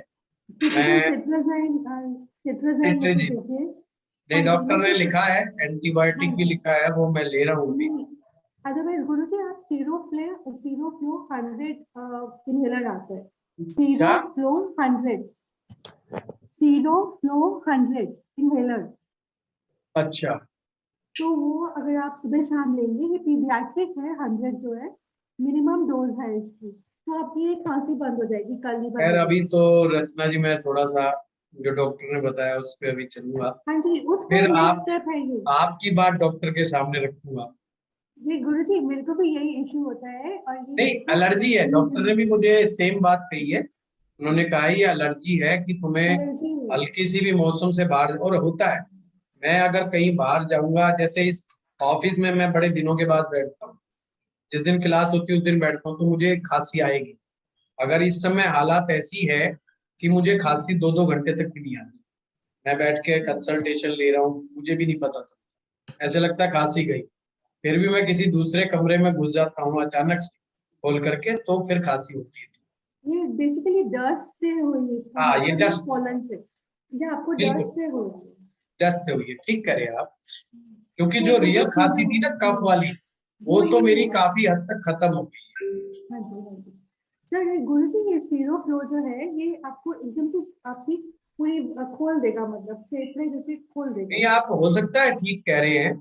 मैं सिट्राजाइन मतलब सिट्रेजिन, देखिए। नहीं हाँ जी, डॉक्टर ने तो लिखा है, एंटीबायोटिक भी लिखा है, वो मैं ले रहा हूँ अभी। अदरवाइज गुरुजी आप सीरो फ्लो 100 इनहेलर आता है। क्या? Seroflo 100 inhaler. अच्छा, तो वो अगर आप सुबह शाम लेंगे, ये पीडियाट्रिक है, 100 जो है मिनिमम डोज है इसकी, तो आपकी ये खांसी बंद हो जाएगी, कल ही बंद खैर हो अभी जाएगी। तो रचना जी मैं थोड़ा सा जो डॉक्टर ने बताया उस पर अभी चलूंगा। हाँ जी, उसका फिर नेक्स्ट स्टेप है ये। आपकी बात डॉक्टर के सामने रखूंगा। जी गुरुजी, मेरे को भी यही इशू होता है और ये नहीं, मेरे को एलर्जी है, डॉक्टर ने भी मुझे सेम बात कही है। उन्होंने कहा ये एलर्जी है कि तुम्हें एलर्जी है। हल्की सी भी मौसम से बाहर, और होता है। मैं अगर कहीं बाहर जाऊंगा, जैसे इस ऑफिस में मैं बड़े दिनों के बाद बैठता हूँ, जिस दिन क्लास होती है उस दिन बैठता हूँ, तो मुझे खांसी आएगी। अगर इस समय हालात ऐसी है कि मुझे खांसी 2-2 घंटे तक भी नहीं आती, मैं बैठ के कंसल्टेशन ले रहा हूँ, मुझे भी नहीं पता चलता, ऐसे लगता है खांसी गई। फिर भी मैं किसी दूसरे कमरे में घुस जाता हूँ अचानक से खोल करके, तो फिर खांसी होती है। ये बेसिकली डस्ट से हुई है, इसका हाँ, ये मतलब डस्ट, पॉलन से। ये आपको बिल्कुल डस्ट से हो रही है। डस्ट से हुई है, ठीक करे आप। क्योंकि तो जो ये रियल जो खांसी सीरो, थी ना कफ वाली, वो तो ये मेरी नहीं है। काफी हद तक खत्म हो गई है। हाँ जी, हाँ जी। सर ये गुरु जी, ये सीरो फ्लो जो है, ये आपको एकदम से आपकी पूरी खोल देगा, मतलब फेफड़े जैसे खोल देगा। नहीं, आप हो सकता है ठीक कह रहे हैं,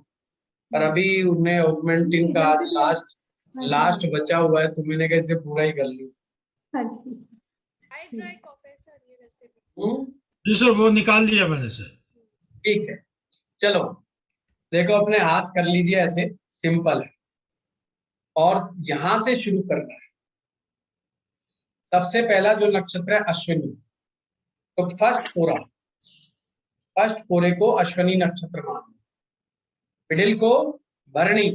पर अभी उन्हें ऑगमेंटिन नहीं, का वैसे भी लास्ट हाँ जी, हाँ लास्ट जी, बचा हुआ है, तो मैंने कैसे पूरा ही कर ली। हाँ जी। ड्राई कॉफ है सर, ये वैसे भी। जी सर, वो निकाल लिया मैंने सर। ठीक है, चलो देखो, अपने हाथ कर लीजिए ऐसे, सिंपल है, और यहां से शुरू करना है। सबसे पहला जो नक्षत्र है अश्विनी, तो फर्स्ट पोरे को अश्विनी नक्षत्र मानना। मिडिल को भरणी,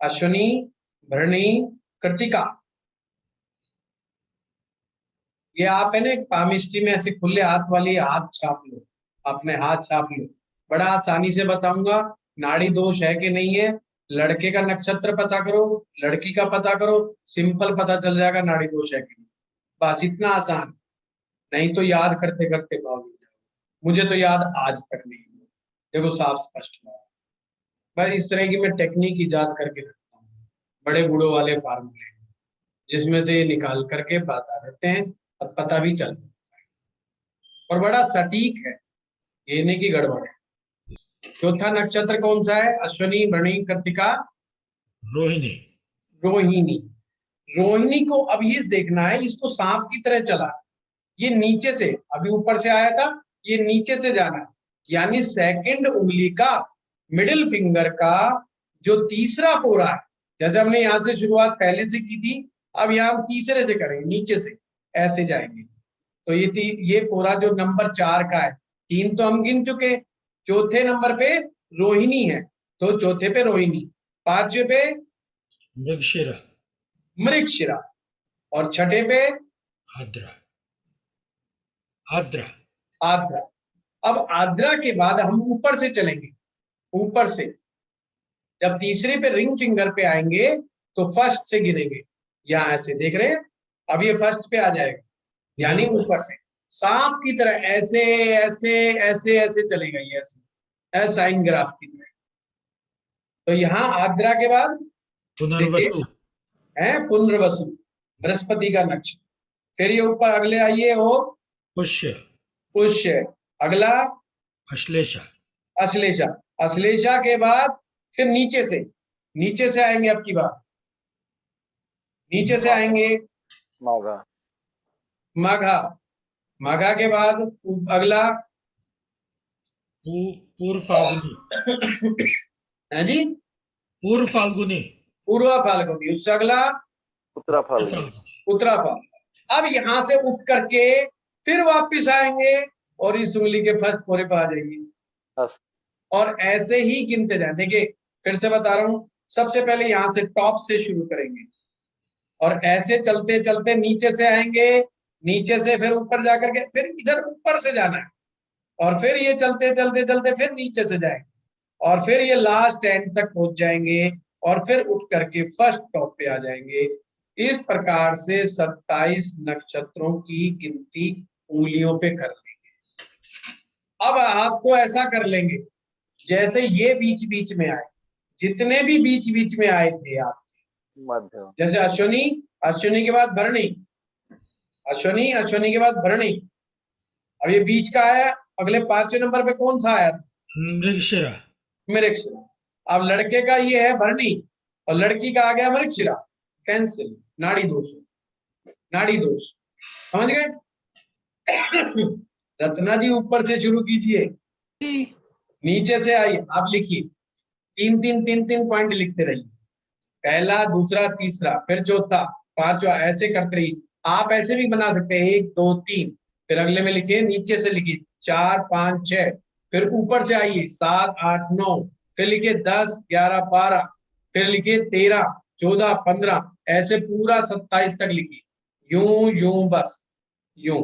अश्विनी, भरणी, कृतिका। ये आप है ना एक पामिस्ट्री में ऐसे खुले हाथ वाली हाथ छाप लो, अपने हाथ छाप लो। बड़ा आसानी से बताऊंगा, नाड़ी दोष है कि नहीं है, लड़के का नक्षत्र पता करो, लड़की का पता करो, सिंपल पता चल जाएगा नाड़ी दोष है कि नहीं। बस इतना आसान, नहीं तो याद करते करते भाग जाओ। मुझे तो याद आज तक नहीं हुआ। देखो साफ स्पष्ट बात, बस इस तरह की मैं टेक्निक इजाद करके रखता हूँ, बड़े बूढ़ों वाले फार्मूले, जिसमें से ये निकाल करके बता देते हैं और पता भी चल जाता है, और बड़ा सटीक है, ये नहीं की गड़बड़ है। चौथा नक्षत्र कौन सा है? अश्विनी, भरणी, कृतिका, रोहिणी। रोहिणी। रोहिणी को अब ये देखना है, इसको सांप की तरह चला, ये नीचे से, अभी ऊपर से आया था, ये नीचे से जाना, यानी सेकंड उंगली का, मिडिल फिंगर का जो तीसरा पोरा है, जैसे हमने यहां से शुरुआत पहले से की थी, अब यहां हम तीसरे से करेंगे, नीचे से ऐसे जाएंगे। तो ये पोरा जो नंबर 4 का है, 3 तो हम गिन चुके, चौथे नंबर पे रोहिणी है, तो चौथे पे रोहिणी, 5वें पे मृगशिरा। मृगशिरा, और छठे पे आद्रा। आद्रा। आद्रा। अब आद्रा के बाद हम ऊपर से चलेंगे, ऊपर से जब तीसरे पे रिंग फिंगर पे आएंगे तो फर्स्ट से गिनेंगे, यहां ऐसे देख रहे हैं, अब ये फर्स्ट पे आ जाएगा, यानी ऊपर से सांप की तरह ऐसे ऐसे ऐसे ऐसे चलेगा, ये ऐसे साइन ग्राफ की तरह। तो यहाँ आद्रा के बाद देखिए पुनर्वसु। है पुनर्वसु, बृहस्पति का नक्षत्र। फिर ये ऊपर अगले आइए हो पुष्य। पुष्य, अगला अश्लेषा। अश्लेषा, अश्लेषा के बाद फिर नीचे से आएंगे, अब की बात नीचे से आएंगे माघा। माघा, माघा के बाद अगला पूर्व फाल्गुनी। है जी पूर्व फाल्गुनी। पूर्वा फाल्गुनी, उससे अगला उत्तराफल। उत्तराफल। अब यहाँ से उठ करके फिर वापिस आएंगे और इस उंगली के फर्स्ट फोरे पर आ जाएंगे हस्त। और ऐसे ही गिनते जाए। देखिए फिर से बता रहा हूं, सबसे पहले यहाँ से टॉप से शुरू करेंगे और ऐसे चलते चलते नीचे से आएंगे, नीचे से फिर ऊपर जाकर के फिर इधर ऊपर से जाना है और फिर ये चलते चलते चलते फिर नीचे से जाएंगे और फिर ये लास्ट एंड तक पहुंच जाएंगे और फिर उठ करके फर्स्ट टॉप पे आ जाएंगे। इस प्रकार से 27 नक्षत्रों की गिनती उंगलियों पे कर लेंगे। अब हाथ को ऐसा कर लेंगे जैसे ये बीच बीच में आए, जितने भी बीच बीच में आए थे आप, मध्य। जैसे अश्विनी, अश्विनी के बाद भरणी, अश्विनी, अश्विनी के बाद भरणी। अब ये बीच का आया, अगले 5वें नंबर पे कौन सा आया था? मृगशिरा। मृगशिरा। अब लड़के का ये है भरणी और लड़की का आ गया मृगशिरा। कैंसिल, नाड़ी दोष, नाड़ी दोष। समझ गए? रत्ना जी ऊपर से शुरू कीजिए, जी नीचे से आइए। आप लिखिए, 3 पॉइंट लिखते रहिए, पहला, दूसरा, तीसरा, फिर चौथा, पांचवा, ऐसे करते रहिए। आप ऐसे भी बना सकते हैं, 1 2 3, फिर अगले में लिखिए, नीचे से लिखिए 4 5 6, फिर ऊपर से आइए 7 8 9, फिर लिखिए 10 11 12, फिर लिखिए 13 14 15, ऐसे पूरा 27 तक लिखिए। यूं यूं, बस यूं।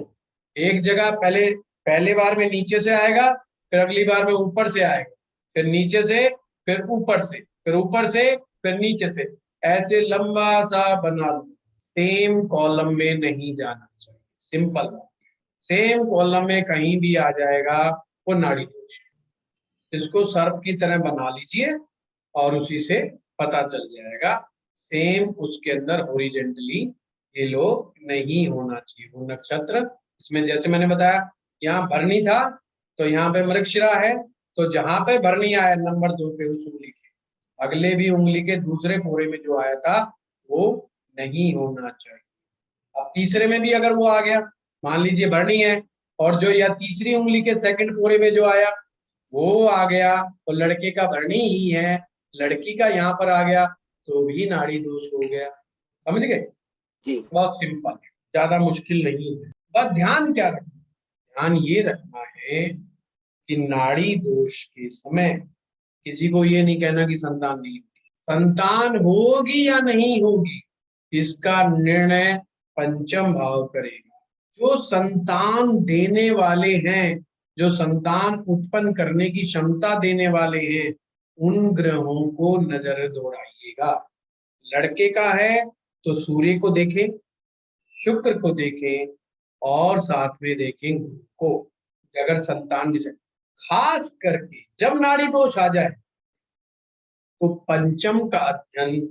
एक जगह पहले बार में नीचे से आएगा, फिर अगली बार में ऊपर से आएगा, फिर नीचे से, फिर ऊपर से, फिर ऊपर से, फिर नीचे से, ऐसे लंबा सा बना लो। सेम कॉलम में नहीं जाना चाहिए, सिंपल। सेम कॉलम में कहीं भी आ जाएगा वो नाड़ी दोष है। इसको सर्प की तरह बना लीजिए और उसी से पता चल जाएगा। सेम उसके अंदर हॉरिजॉन्टली ये लोग नहीं होना चाहिए, वो नक्षत्र। इसमें जैसे मैंने बताया, यहाँ भरणी था तो यहाँ पे मृगशिरा है, तो जहां पे भरणी आया नंबर 2 पे उस उंगली के अगले भी उंगली के दूसरे फोरे में जो आया था वो नहीं होना चाहिए। अब तीसरे में भी अगर वो आ गया, मान लीजिए भरणी है और जो या तीसरी उंगली के सेकंड फोरे में जो आया वो आ गया और लड़के का भरणी ही है, लड़की का यहाँ पर आ गया, तो भी नाड़ी दोष हो गया। समझ गए? जी बहुत सिंपल है, ज्यादा मुश्किल नहीं है। बस ध्यान क्या रखना, ध्यान ये रखना है कि नाड़ी दोष के समय किसी को ये नहीं कहना कि संतान नहीं होगी। संतान होगी या नहीं होगी इसका निर्णय पंचम भाव करेगा। जो संतान देने वाले हैं, जो संतान उत्पन्न करने की क्षमता देने वाले हैं, उन ग्रहों को नजर दौड़ाइएगा। लड़के का है तो सूर्य को देखें, शुक्र को देखें और साथ में देखें गुरु को। अगर संतान की, खास करके जब नाड़ी दोष आ जाए तो पंचम का अध्ययन,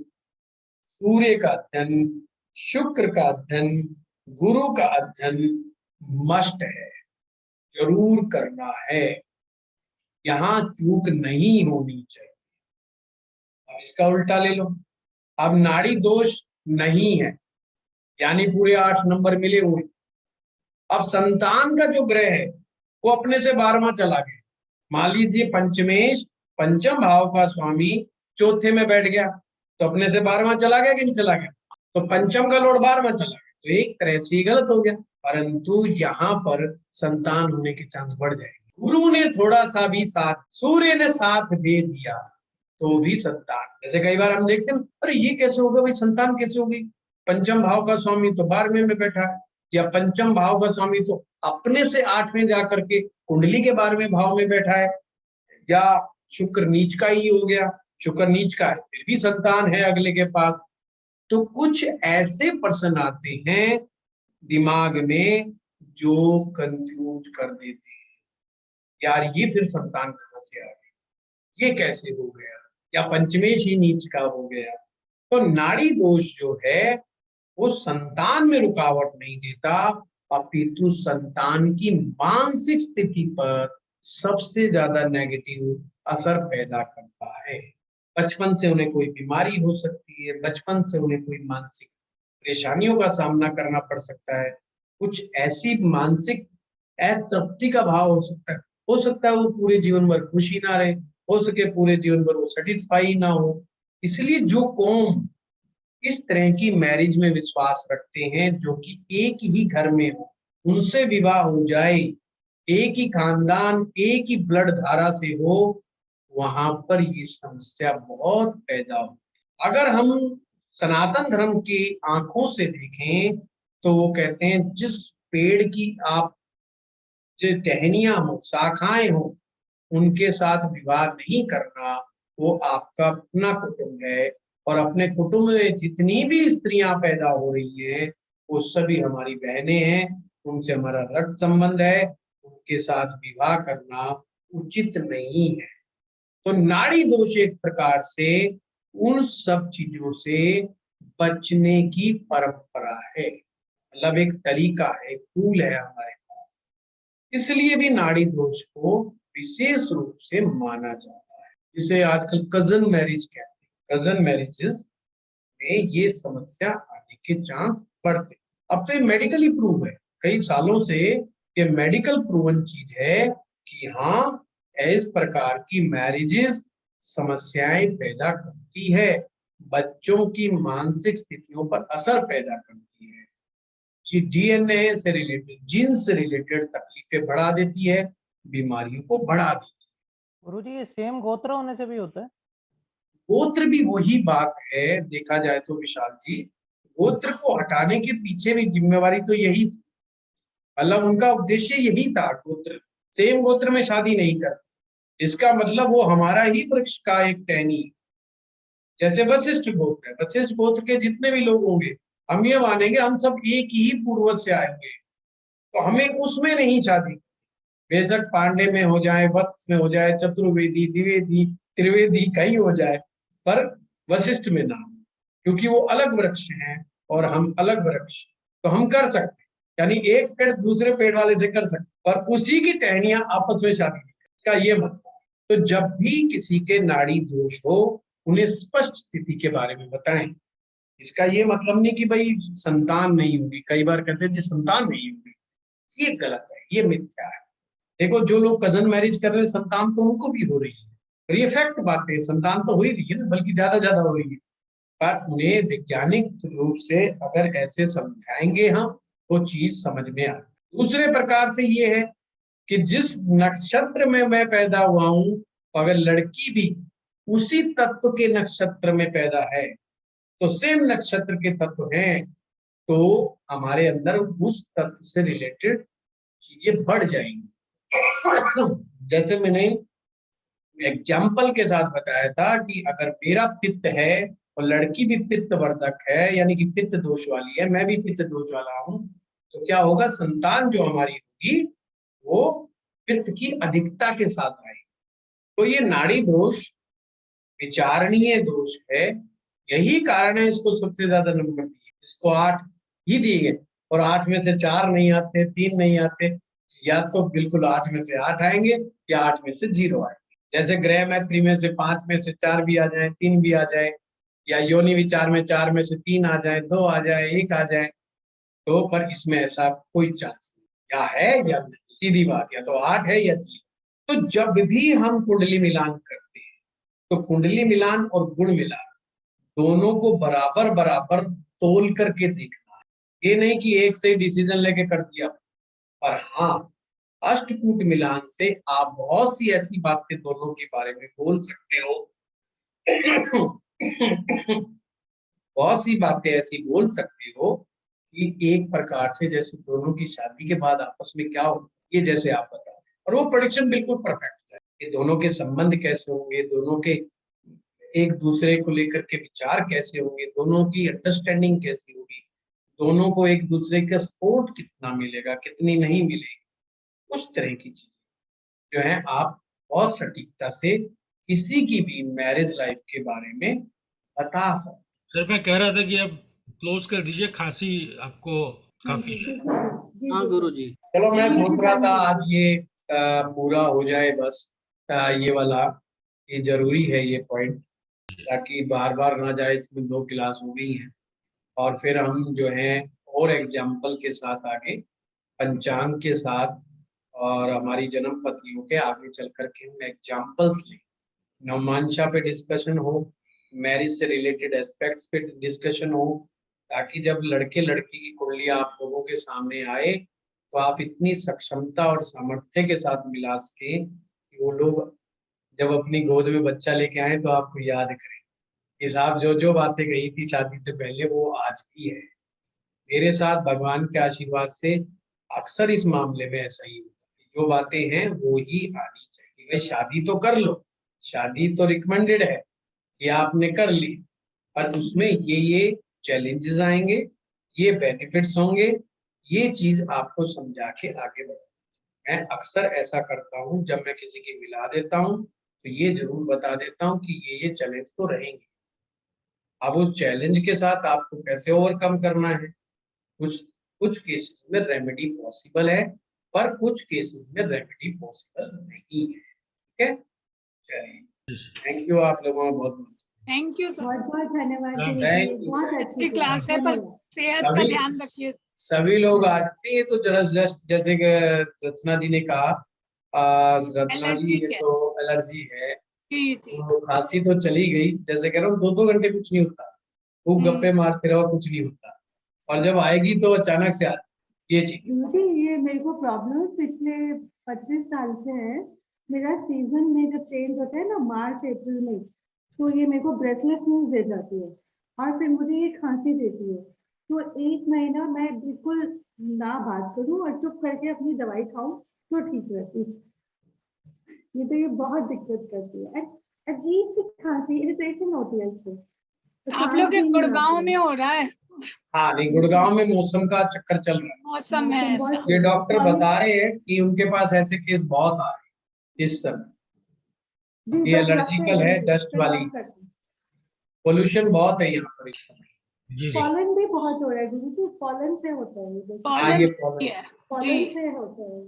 सूर्य का अध्ययन, शुक्र का अध्ययन, गुरु का अध्ययन मस्ट है, जरूर करना है। यहाँ चूक नहीं होनी चाहिए। अब इसका उल्टा ले लो, अब नाड़ी दोष नहीं है यानी पूरे 8 नंबर मिले हुए। अब संतान का जो ग्रह है वो अपने से 12वां चला गया। मान लीजिए पंचमेश, पंचम भाव का स्वामी चौथे में बैठ गया, तो अपने से 12वां चला गया कि नहीं चला गया? तो पंचम का लॉर्ड 12वां चला गया, तो एक तरह से गलत हो गया। परंतु यहाँ पर संतान होने के चांस बढ़ जाएंगे। गुरु ने थोड़ा सा भी साथ, सूर्य ने साथ दे दिया तो भी संतान। जैसे कई बार हम देखते हैं, अरे ये कैसे होगा भाई, संतान कैसे होगी? पंचम भाव का स्वामी तो 12वें में बैठा है, या पंचम भाव का स्वामी तो अपने से 8वें जाकर के कुंडली के 12वें भाव में बैठा है, या शुक्र नीच का ही हो गया, शुक्र नीच का है फिर भी संतान है अगले के पास। तो कुछ ऐसे पर्सन आते हैं दिमाग में जो कंफ्यूज कर देते हैं, यार ये फिर संतान कहाँ से आ गया, ये कैसे हो गया, या पंचमेश ही नीच का हो गया। तो नाड़ी दोष जो है वो संतान में रुकावट नहीं देता, अपितु संतान की मानसिक स्थिति पर सबसे ज्यादा नेगेटिव असर पैदा करता है। बचपन से उन्हें कोई बीमारी हो सकती है, बचपन से उन्हें कोई मानसिक परेशानियों का सामना करना पड़ सकता है, कुछ ऐसी मानसिक अतृप्ति का भाव हो सकता है वो पूरे जीवन भर खुशी ना रहे, हो सके पूरे जीवन भर वो सेटिस्फाई ना हो। इसलिए जो कौम इस तरह की मैरिज में विश्वास रखते हैं जो कि एक ही घर में हो, उनसे विवाह हो जाए, एक ही खानदान एक ही ब्लड धारा से हो, वहां पर ये समस्या बहुत पैदा हो। अगर हम सनातन धर्म की आंखों से देखें तो वो कहते हैं जिस पेड़ की आप जो टहनियां हो, शाखाएं हो, उनके साथ विवाह नहीं करना, वो आपका अपना कुटुंब है। और अपने कुटुंब में जितनी भी स्त्रियां पैदा हो रही हैं वो सभी हमारी बहनें हैं, उनसे हमारा रक्त संबंध है, उनके साथ विवाह करना उचित नहीं है। तो नाड़ी दोष एक प्रकार से उन सब चीजों से बचने की परंपरा है, मतलब एक तरीका है, टूल है हमारे पास। इसलिए भी नाड़ी दोष को विशेष रूप से माना जाता है, जिसे आजकल कजन मैरिज कहते हैं। कजन मैरिजेस में ये समस्या आने के चांस बढ़ते। अब तो ये मेडिकली प्रूव है, कई सालों से ये मेडिकल प्रूवन चीज है कि हाँ, इस प्रकार की मैरिजेस समस्याएं पैदा करती है, बच्चों की मानसिक स्थितियों पर असर पैदा करती है, डीएनए से रिलेटेड, जीन से रिलेटेड तकलीफें बढ़ा देती है, बीमारियों को बढ़ा देती है। गुरुजी, ये सेम गोत्र होने से भी होता है? गोत्र भी वही बात है, देखा जाए तो विशाल जी, गोत्र को हटाने के पीछे भी जिम्मेवारी तो यही थी, मतलब उनका उद्देश्य यही था। गोत्र, सेम गोत्र में शादी नहीं कर, इसका मतलब वो हमारा ही वृक्ष का एक टहनी, जैसे वशिष्ठ गोत्र है, वशिष्ठ गोत्र के जितने भी लोग होंगे हम ये मानेंगे हम सब एक ही पूर्वज से आएंगे, तो हमें उसमें नहीं शादी, बेशक पांडे में हो जाए, वत्स में हो जाए, चतुर्वेदी, द्विवेदी, त्रिवेदी कहीं हो जाए, पर वशिष्ठ में ना, क्योंकि वो अलग वृक्ष हैं और हम अलग वृक्ष, तो हम कर सकते, यानी एक पेड़ दूसरे पेड़ वाले से कर सकते, पर उसी की टहनियां आपस में शादी का ये मतलब। तो जब भी किसी के नाड़ी दोष हो उन्हें स्पष्ट स्थिति के बारे में बताएं। इसका ये मतलब नहीं कि भाई संतान नहीं होगी, कई बार कहते हैं जी संतान नहीं होगी, ये गलत है, ये मिथ्या है। देखो जो लोग कजन मैरिज कर रहे हैं संतान तो उनको भी हो रही है, और ये फैक्ट बात है, संतान तो हो ही रही है ना, बल्कि ज्यादा हो रही है, पर उन्हें वैज्ञानिक रूप से अगर ऐसे समझाएंगे हम तो चीज समझ में आए। दूसरे प्रकार से ये है कि जिस नक्षत्र में मैं पैदा हुआ हूं, अगर लड़की भी उसी तत्व के नक्षत्र में पैदा है तो सेम नक्षत्र के तत्व हैं, तो हमारे अंदर उस तत्व से रिलेटेड चीजें बढ़ जाएंगी। जैसे मैंने एग्जाम्पल के साथ बताया था कि अगर मेरा पित्त है और लड़की भी पित्त वर्धक है, यानी कि पित्त दोष वाली है, मैं भी पित्त दोष वाला हूं, तो क्या होगा, संतान जो हमारी होगी वो पित्त की अधिकता के साथ आएगी। तो ये नाड़ी दोष विचारणीय दोष है, यही कारण है इसको सबसे ज्यादा नंबर दिए, इसको 8 ही दिए गए, और 8 में से 4 नहीं आते, 3 नहीं आते, या तो बिल्कुल 8 में से 8 आएंगे या 8 में से 0 आएंगे। जैसे ग्रह मैत्री में से 5 में से 4 भी आ जाए, 3 भी आ जाए, या योनि विचार में 4 में से 3 आ जाए, 2 आ जाए, 1 आ जाए, तो पर इसमें ऐसा कोई चांस नहीं, या है या नहीं, सीधी बात, या तो 8 है या 0। तो जब भी हम कुंडली मिलान करते हैं तो कुंडली मिलान और गुण मिलान दोनों को बराबर बराबर तोल करके देखना है। ये नहीं कि एक से डिसीजन लेके कर दिया, पर हाँ, अष्टकूट मिलान से आप बहुत सी ऐसी बातें दोनों के बारे में बोल सकते हो बहुत सी बातें ऐसी बोल सकते हो कि एक प्रकार से जैसे दोनों की शादी के बाद आपस में क्या हो, ये जैसे आप बताओ, और वो प्रेडिक्शन बिल्कुल परफेक्ट है कि दोनों के संबंध कैसे होंगे, दोनों के एक दूसरे को लेकर के विचार कैसे होंगे, दोनों की अंडरस्टैंडिंग कैसी होगी, दोनों को एक दूसरे का सपोर्ट कितना मिलेगा, कितनी नहीं मिलेगी, उस तरह की चीज जो है आप बहुत सटीकता से किसी की भी मैरिज लाइफ के बारे में बता सकते। सर मैं कह रहा था कि अब क्लोज कर दीजिए, खांसी आपको काफी है। हाँ गुरुजी। चलो मैं सोच रहा था आज ये पूरा हो जाए बस, ये वाला, ये जरूरी है ये पॉइंट, ताकि बार बार ना जाए, इसमें 2 क्लास हो गई हैं, और फिर हम जो है और एग्जाम्पल के साथ आगे पंचांग के साथ और हमारी जन्म पत्रियों के आगे चल करके हम एग्जाम्पल्स लें, नवमांशा पे डिस्कशन हो, मैरिज से रिलेटेड एस्पेक्ट्स पे डिस्कशन हो, ताकि जब लड़के लड़की की कुंडली आप लोगों के सामने आए तो आप इतनी सक्षमता और सामर्थ्य के साथ मिला सके कि वो लोग जब अपनी गोद में बच्चा लेके आए तो आपको याद करें कि साहब जो जो बातें कही थी शादी से पहले वो आज भी है। मेरे साथ भगवान के आशीर्वाद से अक्सर इस मामले में ऐसा ही होता है, जो बातें हैं वो ही आनी चाहिए। भाई शादी तो कर लो, शादी तो रिकमेंडेड है कि आपने कर ली, पर उसमें ये चैलेंजेस आएंगे, ये बेनिफिट्स होंगे, ये चीज आपको समझा के आगे बढ़ो। मैं अक्सर ऐसा करता हूँ, जब मैं किसी की मिला देता हूँ तो ये जरूर बता देता हूँ कि ये चैलेंज तो रहेंगे। अब उस चैलेंज के साथ आपको कैसे ओवरकम करना है, कुछ कुछ केसेस में रेमेडी पॉसिबल है, पर कुछ केसेस में रेमेडी पॉसिबल नहीं है। ठीक है, चलिए, थैंक यू आप लोगों का बहुत बहुत। Thank you sir. बहुत बहुत धन्यवाद Thank गुरुजी, you. बहुत अच्छी अच्छी क्लास है, पर धन्यवाद। सेहत का सभी ध्यान रखिए। सभी लोग आते हैं तो जरा जस्ट जैसे कि रचना जी ने कहा, रचना जी एलर्जी ये है। तो एलर्जी है, जी जी। तो खांसी तो चली गई, जैसे कह रहा हूँ 2-2 घंटे कुछ नहीं होता, खूब गप्पे मारते रहो कुछ नहीं होता, और जब आएगी तो अचानक से आती ये चीज। मुझे ये मेरे को प्रॉब्लम पिछले 25 साल से है। मेरा सीजन में जब चेंज होता है ना, मार्च अप्रैल में, तो ये मेरे को ब्रेथलेसनेस दे जाती है और फिर मुझे ये खांसी देती है। तो 1 महीना मैं बिल्कुल ना बात करूं और चुप करके अपनी दवाई खाऊं तो ठीक रहती है। ये तो ये बहुत दिक्कत करती है, अजीब सी खांसी, इरिटेशन होती है इससे, तो आप सांस लोग के भी नहीं गुड़गांव आती में है। हो रहा है, हाँ नहीं, गुड़गांव में मौसम का चक्कर चल रहा है। मौसम है मौसम बहुत ऐसा। ये चल रहा है। डॉक्टर बता रहे हैं कि उनके पास ऐसे केस बहुत आ रहे हैं इस समय। जी ये बस रखते एलर्जिकल है हैं, डस्ट फिर वाली, हम करते हैं। पोल्यूशन बहुत है यहाँ पर इस समय। जी जी। पॉलन भी बहुत हो रहा है गुरु जी, पॉलन से होता है ये बस। हाँ पॉलन ये से प्रॉब्लम है। पॉलन जी। से होता है।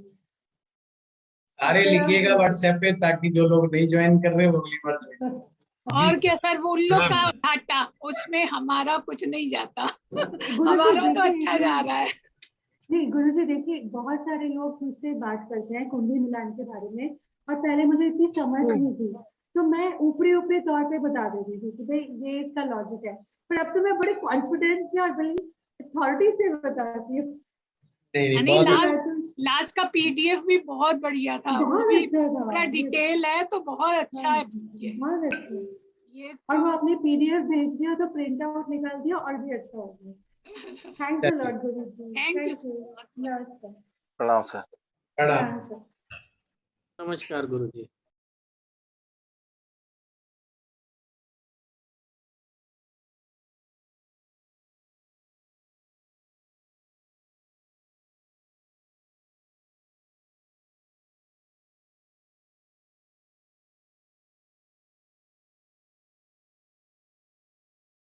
सारे फिर लिखिएगा हम- व्हाट्सएप पे, ताकि जो लोग नहीं ज्वाइन कर रहे वो अगली बार ज्वाइन। और क्या सर, वो उन लोग का हाँ। घाटा, उसमें हमारा कुछ नहीं जाता। गुरु जी हमारा तो देखिए, अच्छा जा रहा है। नहीं गुरु जी देखिए, बहुत सारे लोग मुझसे बात करते हैं कुंडली मिलान के बारे में, और पहले मुझे इतनी समझ नहीं थी, तो मैं ऊपरी ऊपरी तौर पे बता देती थी कि भाई ये इसका लॉजिक है, पर अब तो मैं बड़े कॉन्फिडेंस से और बड़ी अथॉरिटी से बताती हूँ। नहीं नहीं, बहुत लास्ट का पीडीएफ भी बहुत बढ़िया था, वो बहुत भी अच्छा था, पूरा डिटेल है, तो बहुत अच्छा है ये। बहुत अच्छा। ये और तो वो अपनी पीडीएफ भेज दिया तो प्रिंट आउट निकाल दिया और भी अच्छा हो गया। Thank you Lord Guru ji, Thank you, thank you. नमस्कार। प्रणाम सर। बड़ा। हाँ सर। नमस्कार गुरुजी।